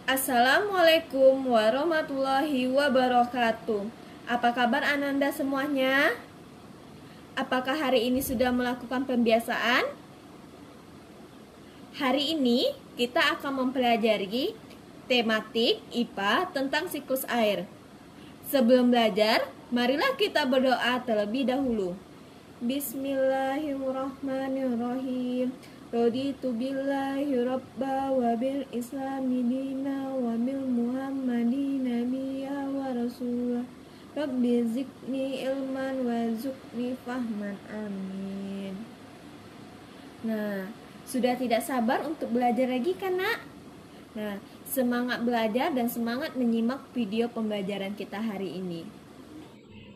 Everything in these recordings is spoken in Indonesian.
Assalamualaikum warahmatullahi wabarakatuh. Apa kabar Ananda semuanya? Apakah hari ini sudah melakukan pembiasaan? Hari ini kita akan mempelajari tematik IPA tentang siklus air. Sebelum belajar, marilah kita berdoa terlebih dahulu. Bismillahirrahmanirrahim. Raditu billahi rabba wa bil islami dina wa bil muhammadin nabiyya wa rasulah. Rabbi zidni ilman wa zukni fahman, amin. Nah, sudah tidak sabar untuk belajar lagi kan, Nak? Nah, semangat belajar dan semangat menyimak video pembelajaran kita hari ini.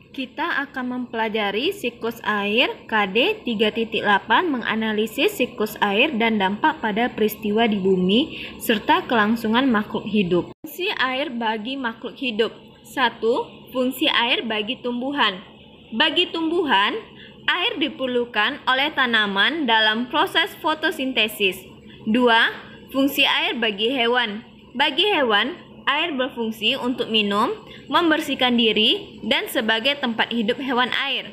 Kita akan mempelajari siklus air KD 3.8, menganalisis siklus air dan dampak pada peristiwa di bumi serta kelangsungan makhluk hidup. Fungsi air bagi makhluk hidup. 1. Fungsi air bagi tumbuhan. Bagi tumbuhan, air diperlukan oleh tanaman dalam proses fotosintesis. 2. Fungsi air bagi hewan. Bagi hewan, air berfungsi untuk minum, membersihkan diri, dan sebagai tempat hidup hewan air.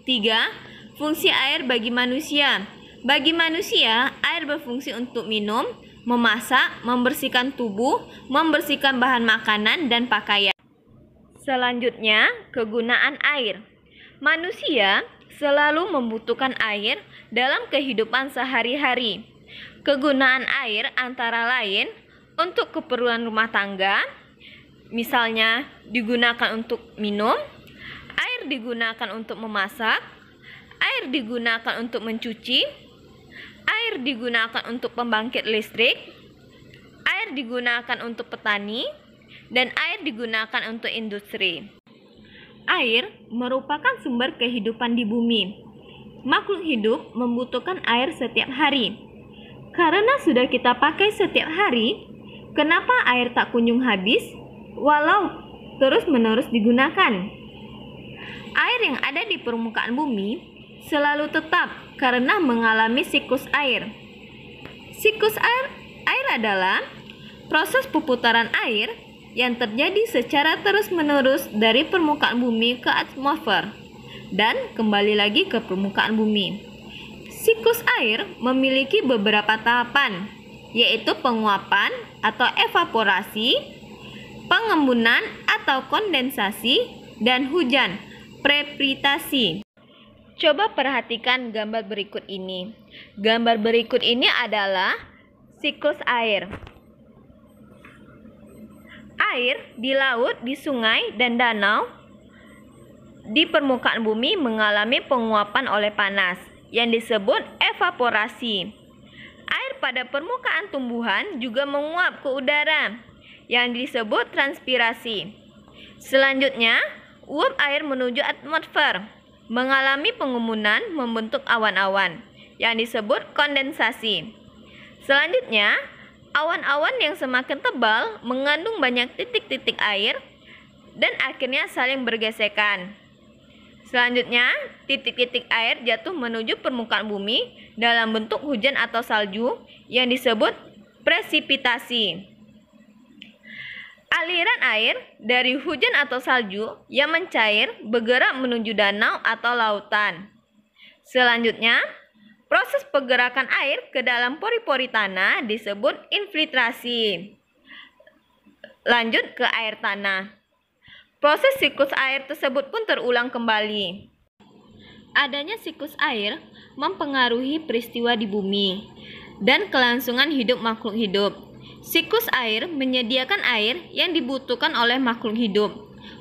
3. Fungsi air bagi manusia. Bagi manusia, air berfungsi untuk minum, memasak, membersihkan tubuh, membersihkan bahan makanan, dan pakaian. Selanjutnya, kegunaan air. Manusia selalu membutuhkan air dalam kehidupan sehari-hari. Kegunaan air antara lain untuk keperluan rumah tangga, misalnya digunakan untuk minum, air digunakan untuk memasak, air digunakan untuk mencuci, air digunakan untuk pembangkit listrik, air digunakan untuk petani, dan air digunakan untuk industri. Air merupakan sumber kehidupan di bumi. Makhluk hidup membutuhkan air setiap hari. Karena sudah kita pakai setiap hari, kenapa air tak kunjung habis walau terus-menerus digunakan? Air yang ada di permukaan bumi selalu tetap karena mengalami siklus air. Siklus air adalah proses perputaran air yang terjadi secara terus-menerus dari permukaan bumi ke atmosfer dan kembali lagi ke permukaan bumi. Siklus air memiliki beberapa tahapan, yaitu penguapan atau evaporasi, pengembunan atau kondensasi, dan hujan, precipitation. Coba perhatikan gambar berikut ini. Gambar berikut ini adalah siklus air. Air di laut, di sungai, dan danau di permukaan bumi mengalami penguapan oleh panas yang disebut evaporasi. Air pada permukaan tumbuhan juga menguap ke udara yang disebut transpirasi. Selanjutnya, uap air menuju atmosfer mengalami pengembunan membentuk awan-awan yang disebut kondensasi. Selanjutnya, awan-awan yang semakin tebal mengandung banyak titik-titik air dan akhirnya saling bergesekan. Selanjutnya, titik-titik air jatuh menuju permukaan bumi dalam bentuk hujan atau salju yang disebut presipitasi. Aliran air dari hujan atau salju yang mencair bergerak menuju danau atau lautan. Selanjutnya, proses pergerakan air ke dalam pori-pori tanah disebut infiltrasi. Lanjut ke air tanah. Proses siklus air tersebut pun terulang kembali. Adanya siklus air mempengaruhi peristiwa di bumi dan kelangsungan hidup makhluk hidup. Siklus air menyediakan air yang dibutuhkan oleh makhluk hidup.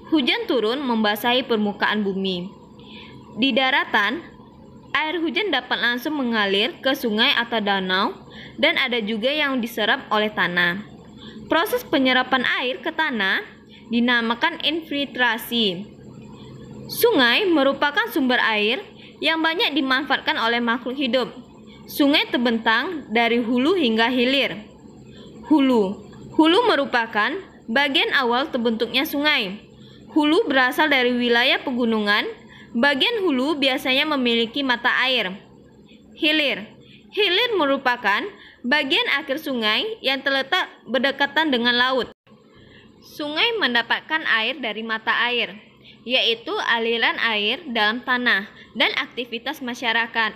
Hujan turun membasahi permukaan bumi. Di daratan, air hujan dapat langsung mengalir ke sungai atau danau dan ada juga yang diserap oleh tanah. Proses penyerapan air ke tanah dinamakan infiltrasi. Sungai merupakan sumber air yang banyak dimanfaatkan oleh makhluk hidup. Sungai terbentang dari hulu hingga hilir. Hulu merupakan bagian awal terbentuknya sungai. Hulu berasal dari wilayah pegunungan. Bagian hulu biasanya memiliki mata air. Hilir merupakan Bagian akhir sungai yang terletak berdekatan dengan laut. Sungai mendapatkan air dari mata air, yaitu aliran air dalam tanah dan aktivitas masyarakat.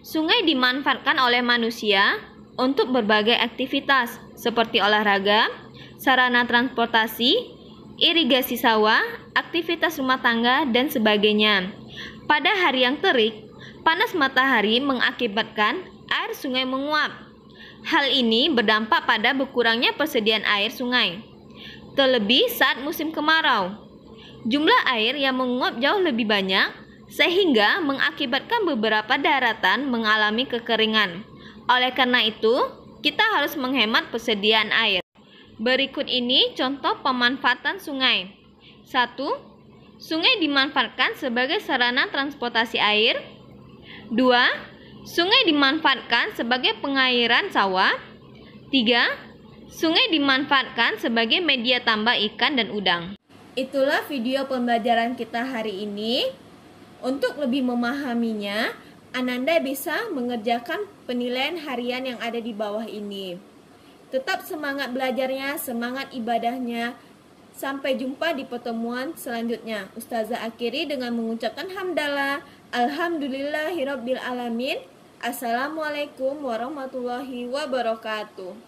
Sungai dimanfaatkan oleh manusia untuk berbagai aktivitas seperti olahraga, sarana transportasi, irigasi sawah, aktivitas rumah tangga, dan sebagainya. Pada hari yang terik, panas matahari mengakibatkan air sungai menguap. Hal ini berdampak pada berkurangnya persediaan air sungai, terlebih saat musim kemarau. Jumlah air yang menguap jauh lebih banyak, sehingga mengakibatkan beberapa daratan mengalami kekeringan. Oleh karena itu, kita harus menghemat persediaan air. Berikut ini contoh pemanfaatan sungai. 1. Sungai dimanfaatkan sebagai sarana transportasi air. 2. Sungai dimanfaatkan sebagai pengairan sawah. 3. Sungai dimanfaatkan sebagai media tambak ikan dan udang. Itulah video pembelajaran kita hari ini. Untuk lebih memahaminya, Ananda bisa mengerjakan penilaian harian yang ada di bawah ini. Tetap semangat belajarnya, semangat ibadahnya. Sampai jumpa di pertemuan selanjutnya. Ustazah akhiri dengan mengucapkan hamdalah. Alhamdulillahirabbil alamin. Assalamualaikum warahmatullahi wabarakatuh.